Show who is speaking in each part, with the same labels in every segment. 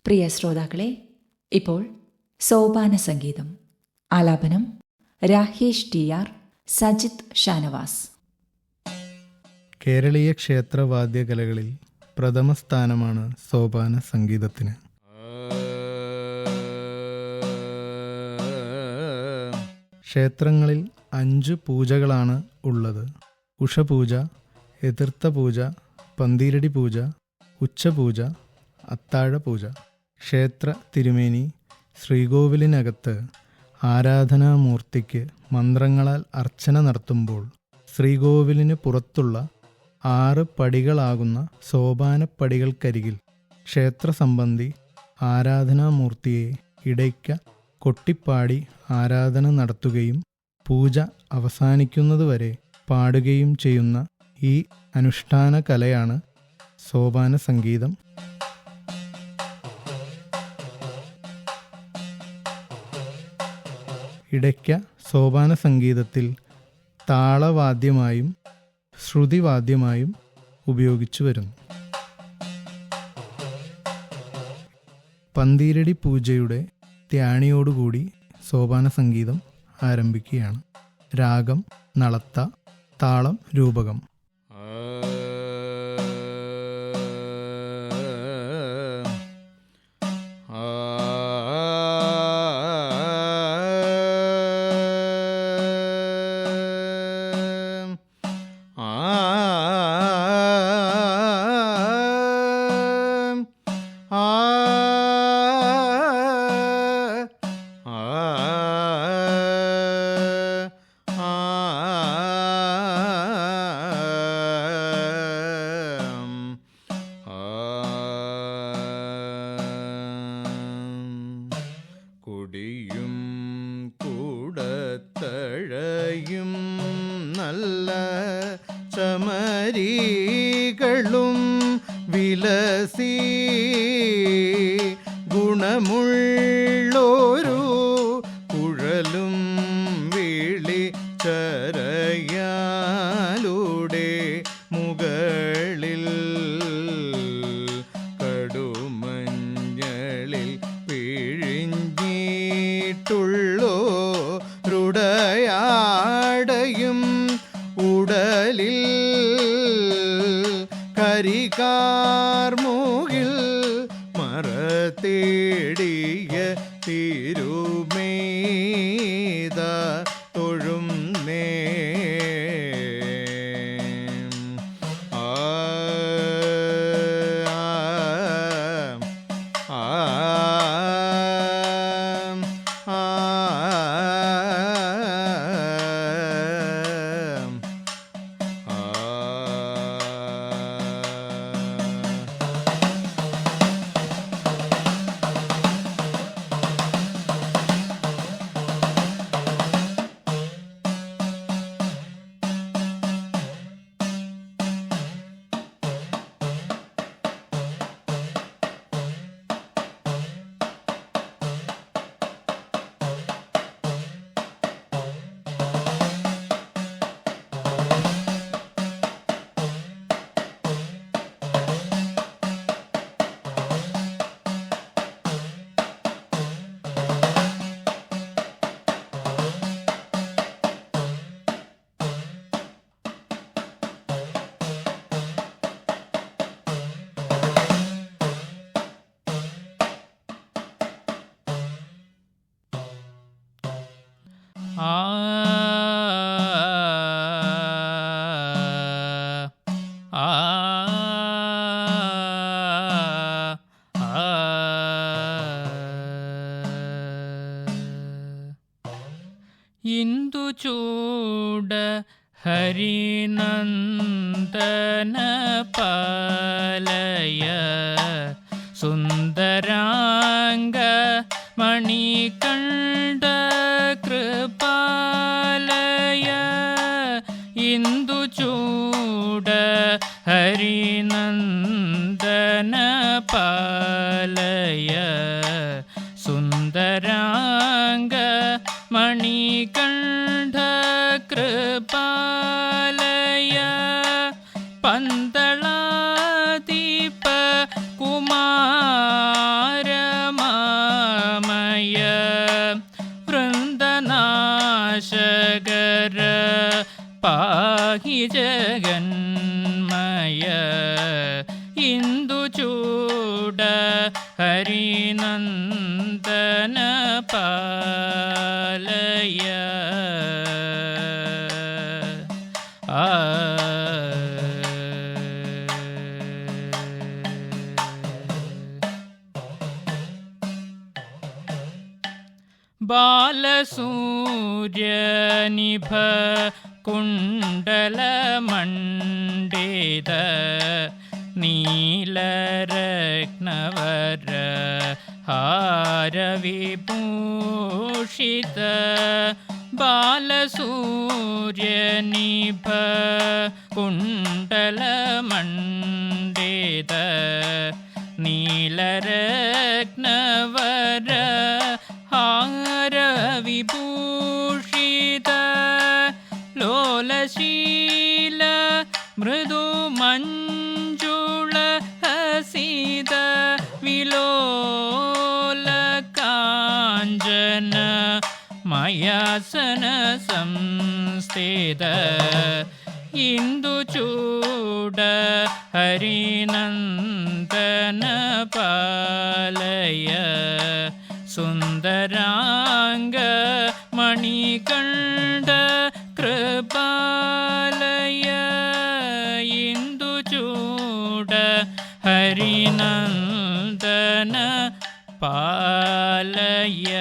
Speaker 1: പ്രിയ ശ്രോതാക്കളെ, ഇപ്പോൾ സോപാന സംഗീതം. ആലാപനം രാഹേഷ് TR, സജിത് ഷാനവാസ്.
Speaker 2: കേരളീയ ക്ഷേത്രവാദ്യകലകളിൽ പ്രഥമ സ്ഥാനമാണ് സോപാന സംഗീതത്തിന്. ക്ഷേത്രങ്ങളിൽ 5 പൂജകളാണ് ഉള്ളത്. ഉഷപൂജ, എതിർത്ത പൂജ, പന്തീരടി പൂജ, ഉച്ചപൂജ, അത്താഴപൂജ. ക്ഷേത്ര തിരുമേനി ശ്രീകോവിലിനകത്ത് ആരാധനാമൂർത്തിക്ക് മന്ത്രങ്ങളാൽ അർച്ചന നടത്തുമ്പോൾ ശ്രീകോവിലിന് പുറത്തുള്ള 6 പടികളാകുന്ന സോപാനപ്പടികൾക്കരികിൽ ക്ഷേത്രസംബന്ധി ആരാധനാമൂർത്തിയെ ഇടയ്ക്ക കൊട്ടിപ്പാടി ആരാധന നടത്തുകയും പൂജ അവസാനിക്കുന്നതുവരെ പാടുകയും ചെയ്യുന്ന ഈ അനുഷ്ഠാന കലയാണ് സോപാന സംഗീതം. ഇടയ്ക്ക സോപാന സംഗീതത്തിൽ താളവാദ്യമായും ശ്രുതിവാദ്യമായും ഉപയോഗിച്ചു വരുന്നു. പന്തീരടി പൂജയുടെ ത്യാണിയോടുകൂടി സോപാന സംഗീതം ആരംഭിക്കുകയാണ്. രാഗം നളത്ത, താളം രൂപകം.
Speaker 3: കൊടിയും കൂടത്തഴയും നല്ല ചമരികളും വിലസി ഗുണമുള്ളൊരു കുഴലും വിളിച്ചരയാലൂടെ മുകളിൽ കടുമഞ്ഞളിൽ പിഴിഞ്ഞിട്ടുള്ളോരുടയാടയും ഉടലിൽ കരികാർമൂകിൽ മറത്തേടിയ തിരുമേത തൊഴും നേ
Speaker 4: ഇന്ദുചൂട ഹരിനന്ദന പാലയ സുന്ദരാംഗ മണികണ്ഠ കൃപാലയ ഇന്ദുചൂട ഹരിനന്ദന പാലയ സുന്ദരാംഗ മണികണ്ഠ കൃപാലയ പന്തളാദീപ കുമാര ജഗന്മയ ഇന്ദുചൂട ഹരിനന്ദന പാലയ. ബാലസൂര്യനിഭ കുണ്ടലമണ്ഡിത നീലരത്നവര ഹാരവിഭൂഷിത. ബാലസൂര്യനിഭ കുണ്ടലമണ്ഡിത നീലരത്നവര ഹാരവിഭൂഷിത. ലോലശീല മൃദുമഞ്ജുള ഹസിത വിലോല കാഞ്ചന മയാസന സംസ്ഥിത. ഇന്ദുചൂട ഹരിനന്ദന പാലയ. സുന്ദരാംഗ മണികണ്ഠ കൃപാലയ. ഇന്ദുചൂട ഹരിനന്ദന പാലയ.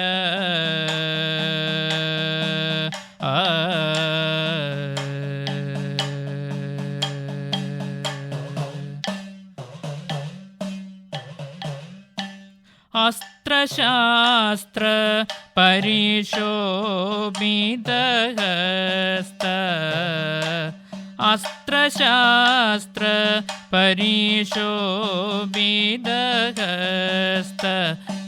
Speaker 4: അസ്ത്രശാസ്ത്ര പരിശോഭിതഹസ്ത. അസ്ത്രശാസ്ത്ര പരിശോഭിതഹസ്ത.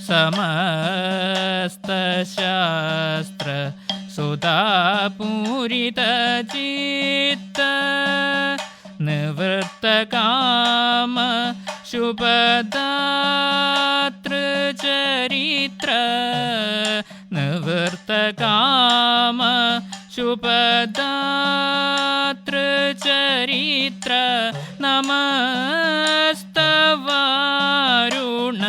Speaker 4: സമസ്തശാസ്ത്ര സുധാപൂരിതചിത്ത. നിവൃത്തകാമ ശുഭദാതൃചരിത്ര. നിവൃത്തകാമ ശുഭദാതൃചരിത്ര. നമസ്തവാരുണ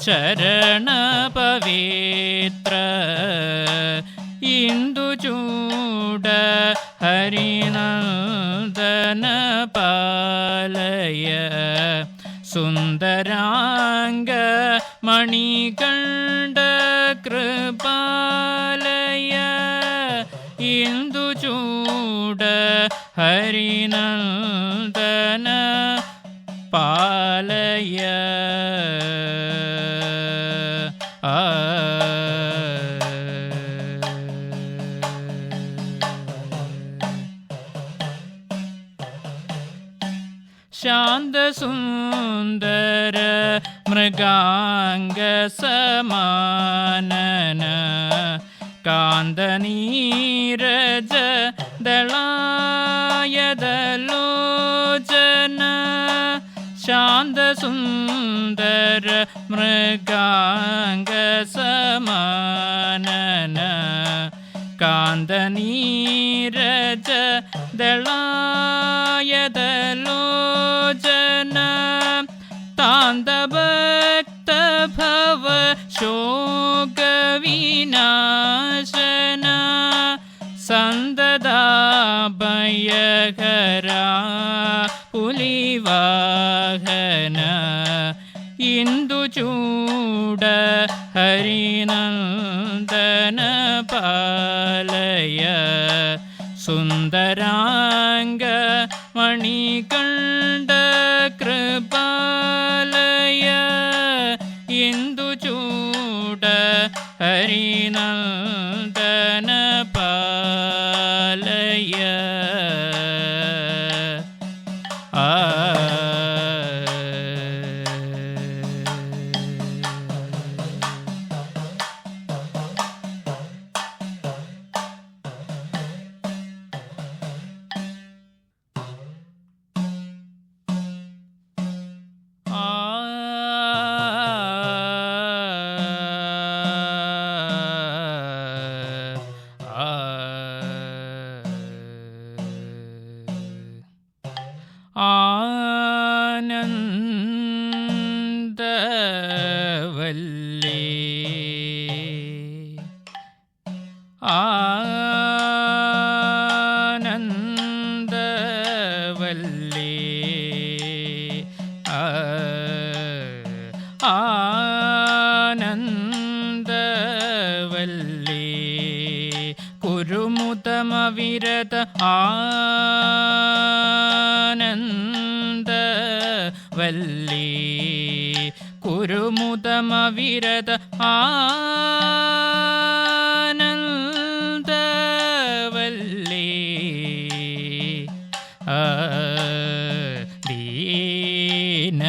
Speaker 4: ചരണപവിത്ര. ഇന്ദുചൂട ഹരിനന്ദന പാലയ. സുന്ദരാംഗ മണികണ്ഠ കൃപാലയ. ഇന്ദുചൂട ഹരിനന്ദന പാലയ. ശാന്തസുന്ദര മൃഗാംഗസമാനന. കാന്തനീരജ ദളായതലോചന. ശാന്തസുന്ദര മൃഗാംഗസമാനന. കാന്തനീരജ ദളായതലോചന. താന്തഭക്തഭവ ശോകവിനാശന. സന്തതാഭയകരാ പുലിവാഹന. ഇന്ദുചൂട ഹരിനന്ദന പാലയ. സുന്ദരാംഗ മണികണ്ഠ കൃപാലയ. ഇന്ദുചൂട ഹരിനന്ദന പാലയ. ആനന്ദവല്ലി കുരുമുദമവിരത ആനന്ദവല്ലി കുരുമുദമവിരത ആനന്ദവല്ലി ദീന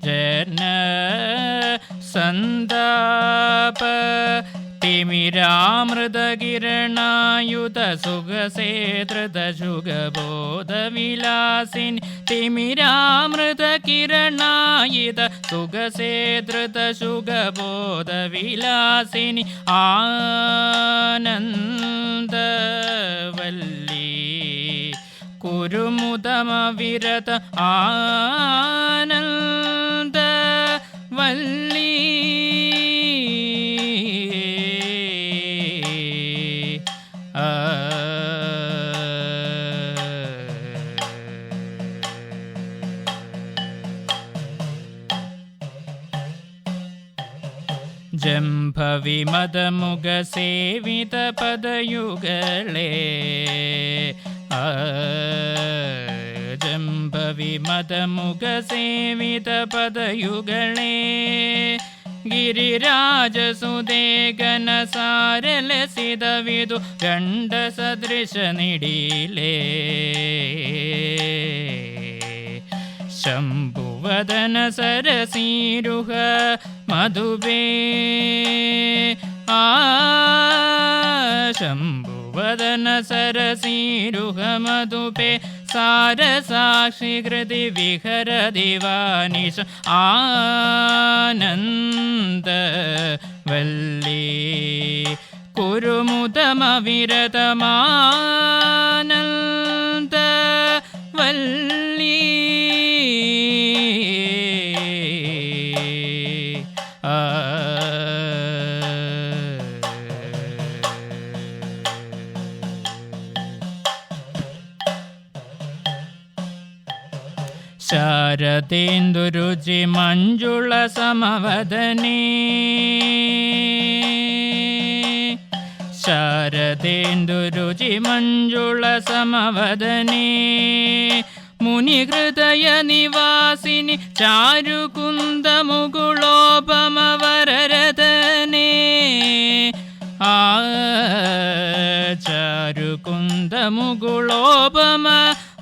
Speaker 4: ജന സന്താപ തിമിരാമൃതകിരണായുധ സുഖസേതൃത ശുഗബോധവിലാസിനി തിമിരാമൃതകിരണായുധ സുഖസേതൃത ശുഗബോധവിലാസിനി ആനന്ദവല്ലി കുരുമുദമവിരത ആനന്ദവല്ലി ജംഭവിമദമുഖസേവിത പദയുഗളേ ജംഭവിമദമുഖസേവിത പദയുഗളേ ഗിരിരാജസുതേ ഘനസാരലസിത വിദു ഗണ്ഡസദൃശ നിടിലേ ശംഭുവദന സരസീരുഹ മധുപേ ശംഭുവദന സരസീരുഹ മധുപേ സാരസാക്ഷി കൃതി വിഹര ദിവാനിശ ആനന്ദവല്ലി കുരുമുദമവിരതമാനന്ദവല്ലി ശാരദേന്ദുരുചി മഞ്ജുള സമവദനേ ശാരദേന്ദുരുചി മഞ്ജുള സമവദനേ മുനിഹൃദയ നിവാസിനി ചാരുകുന്ദമുകുളോപമവരരതനേ ചാരുകുന്ദമുകുളോപമ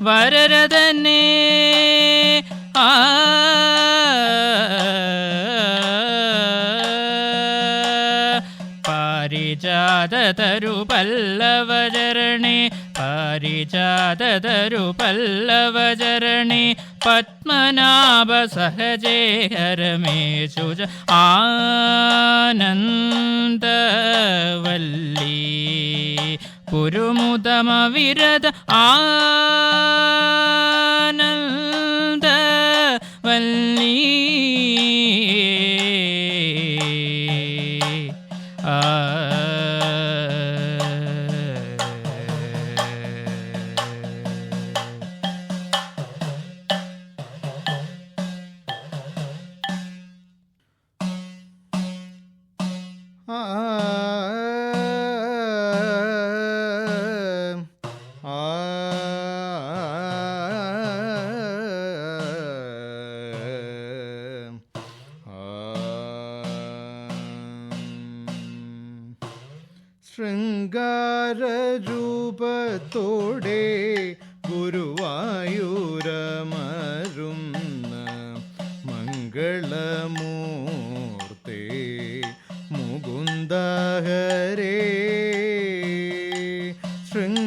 Speaker 4: വരരതനേ പാരിജാതതരു പല്ലവചരണേ പാരിജാതതരു പല്ലവചരണേ പത്മനാഭ സഹജേ ഹരമേ ശുച ആനന്ദവല്ലി കുരുമുദമവിരത ആനന്ദവല്ലി
Speaker 3: ശൃംഗാരരൂപത്തോടെ ഗുരുവായൂരമരുന്ന മംഗളമൂർത്തേ മുകുന്ദഹരേ ശൃംഗാരരൂപത്തോടെ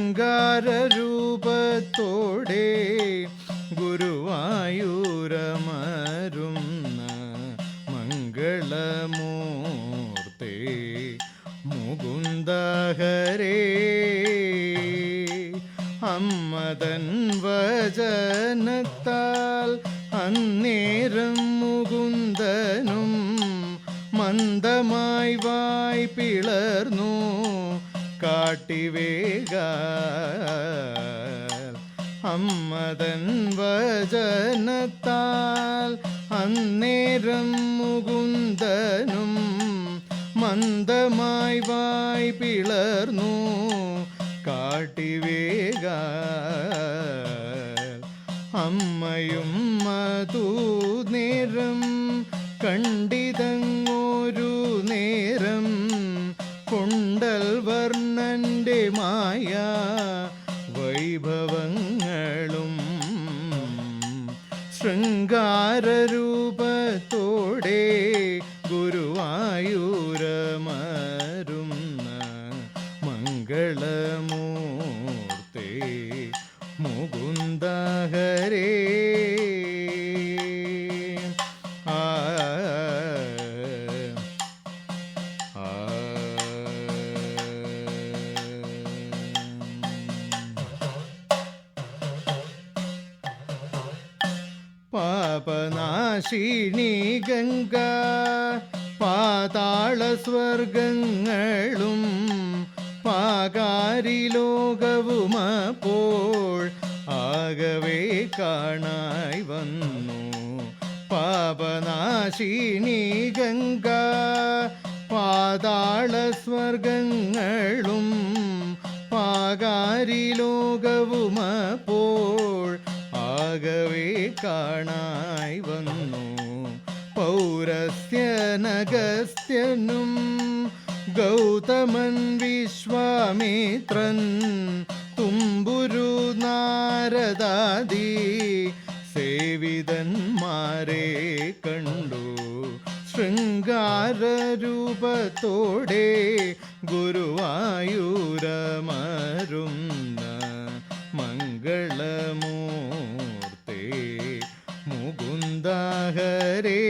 Speaker 3: ഗുരുവായൂരമരുന്ന മംഗളമൂർത്തേ മുകുന്ദഹരേ അമ്മതൻ വചനത്താൽ അന്നേരം മുകുന്ദനും മന്ദമായി വായ് പിളർന്നു കാട്ടിവേഗ അമ്മതൻ വചനത്താൽ അന്നേരം മുകുന്ദനും മന്ദമായി വായ് പിളർന്നു കാട്ടിവേഗ അമ്മയും മധു നേരം കണ്ടിതങ്ങൊരു നേരം കൊണ്ടൽ വർണ്ണന്റെ മായ വൈഭവങ്ങളും ശൃംഗാരരൂപത്തോടെ ഗുരുവായൂരമരുന്ന മംഗളമൂർത്തേ മുകുന്ദ ഹരേ. പാപനാശിനി ഗംഗ പാതാള സ്വർഗങ്ങളും പാകാരി ലോകവുമപ്പോൾ ആകവേ കാണായി വന്നു. പാപനാശിനി ഗംഗ പാതാള സ്വർഗങ്ങളും പാകാരി ലോകവുമപ്പോൾ ആകവേ കാണായി വന്നു. പൗരസ്ത്യനഗസ്ത്യനും ഗൗതമൻ വിശ്വാമിത്രൻ തുമ്പുരു നാരദാദി സേവിതന്മാരെ കണ്ടു. ശൃംഗാരരൂപത്തോടെ ഗുരുവായൂരമരുന്ന മംഗളമൂർത്തേ മുകുന്ദ ഹരേ.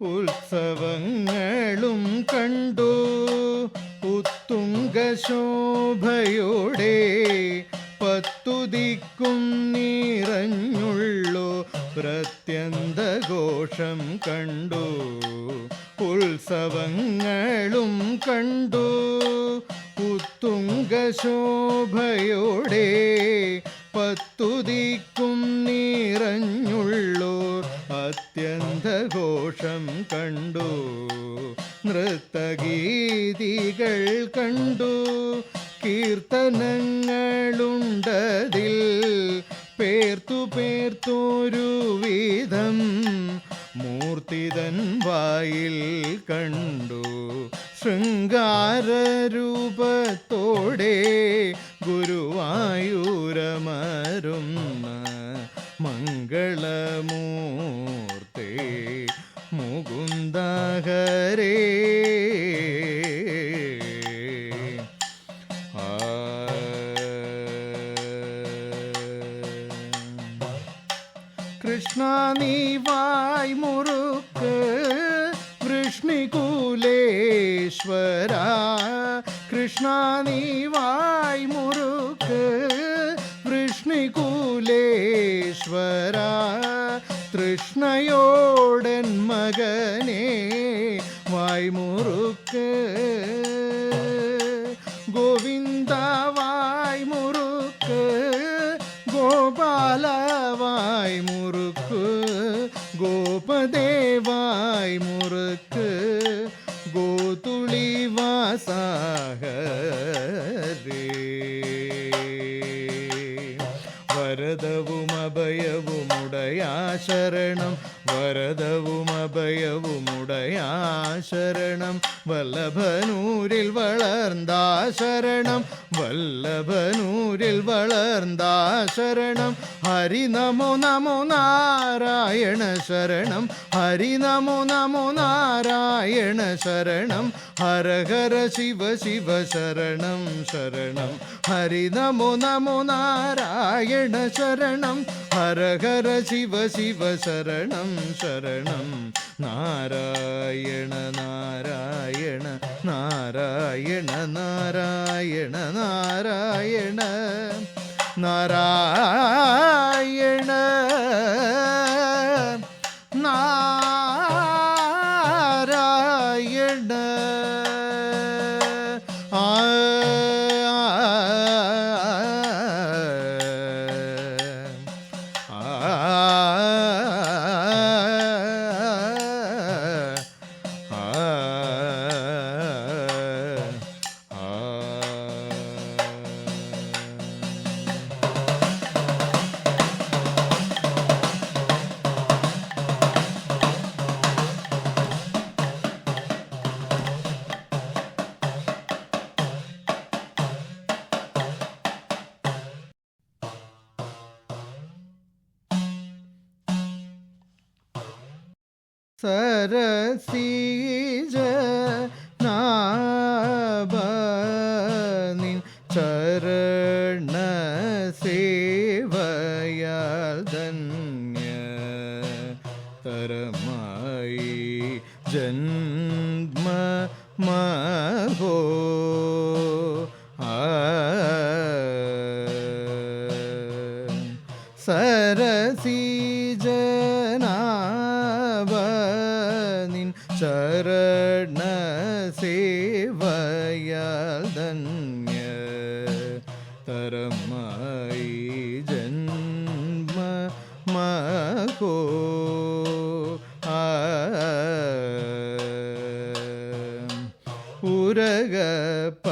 Speaker 3: ഉത്സവങ്ങളും കണ്ടു ഉത്തുംഗശോഭയോടെ പത്തുദിക്കും നിറഞ്ഞുള്ളു പ്രത്യന്തഘോഷം കണ്ടു. ഉത്സവങ്ങളും കണ്ടു ഉത്തുംഗശോഭയോടെ പത്തുദിക്കും നിറഞ്ഞുള്ളു അത്യന്തഘോഷം കണ്ടു. നൃത്തഗീതികൾ കണ്ടു കീർത്തനങ്ങളുണ്ടതിൽ പേർത്തു പേർത്തൊരു വിധം മൂർത്തിതൻ വായിൽ കണ്ടു. ശൃംഗാരരൂപത്തോടെ ഗുരുവായൂരമരുന്ന മംഗളമൂർത്തേ മുകുന്ദ ഹരേ. കൃഷ്ണ നീ വായ് മുറുക്ക് വൃഷ്ണികുലേശ്വര. കൃഷ്ണ നീ വായ് മുറുക്ക് വൃഷ്ണികുലേശ്വര. തൃഷ്ണയോടൻ മകനെ വായ് മുറുക്ക്. ഗോവിന്ദ വായ് മുറുക്ക്. ഗോപാല വായ് മുറുക്ക്. ഗോപദേവായ് മുറുക്ക്. ഗോതുളി വാസാഹരേ. വരദവും അഭയവുമുടയാ ശരണം. വരദവും അഭയവുമുടയാ ശരണം. വല്ലഭനൂരിൽ വളർന്നാ ശരണം. വല്ലഭനൂരിൽ വളർന്നാ ശരണം. ഹരി നമോ നമോ നാരായണ ശരണം. ഹരി നമോ നമോ നാരായണ ശരണം. ഹര ഹര ശിവ ശിവ ശരണം ശരണം. ഹരി നമോ നമോ നാരായണ ശരണം. ഹര ഹര ശിവ ശിവ ശരണം ശരണം. നാരായണ നാരായണ നാരായണ നാരായണ നാരായണ നാരായണ നാരായണ. നാരായണ ആ സരസീജ നാഭനിൻ ചരണ സേവയാൽ ധന്യ തരമായി ജന്മ മഹോ സരസീജനാഭനിൻ ചരണ സേവയാൽ ധന്യ തരമായി ജന്മ മഹോ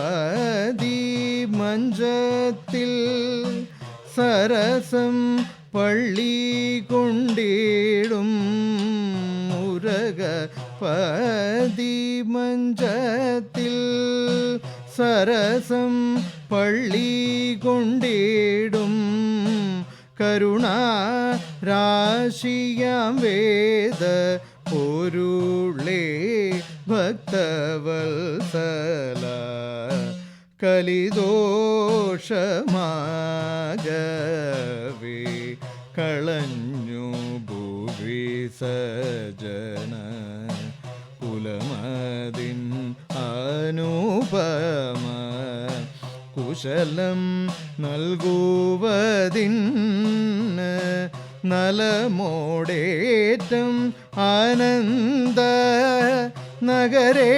Speaker 3: ഉരഗപതി മഞ്ചത്തിൽ സരസം പള്ളി കൊണ്ടിടും ഉരഗപതി മഞ്ചത്തിൽ സരസം പള്ളി കൊണ്ടിടും കരുണാ രാശിയാം വേദ പൊരുളേ ഭക്തവത്സല കലിദോഷമാകവേ കളഞ്ഞു ഭൂവി സജന കുലമതിൻ അനുപമ കുശലം നൽകുവതിന് നലമോടേറ്റം ആനന്ദ നഗരേ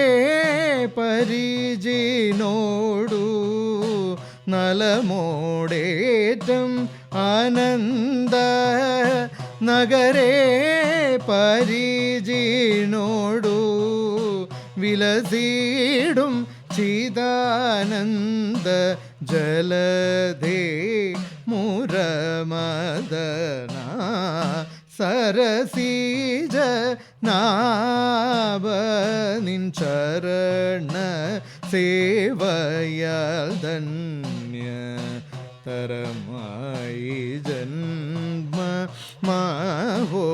Speaker 3: പരിചിനോടു നലമോടേറ്റം ആനന്ദ നഗരേ പരിചിനോടു വിലസിടും ചിദാനന്ദ ജലധേ മുരമദന സരസീജ നാഭനിൻ ചരണ സേവയാൽ ധന്യ തരമായി ജന്മ മഹോ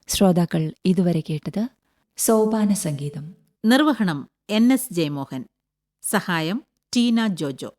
Speaker 1: ശ്രോതാക്കൾ ഇതുവരെ കേട്ടത് സോപാന സംഗീതം.
Speaker 5: നിർവഹണം NS ജയമോഹൻ. സഹായം ടീന ജോജോ.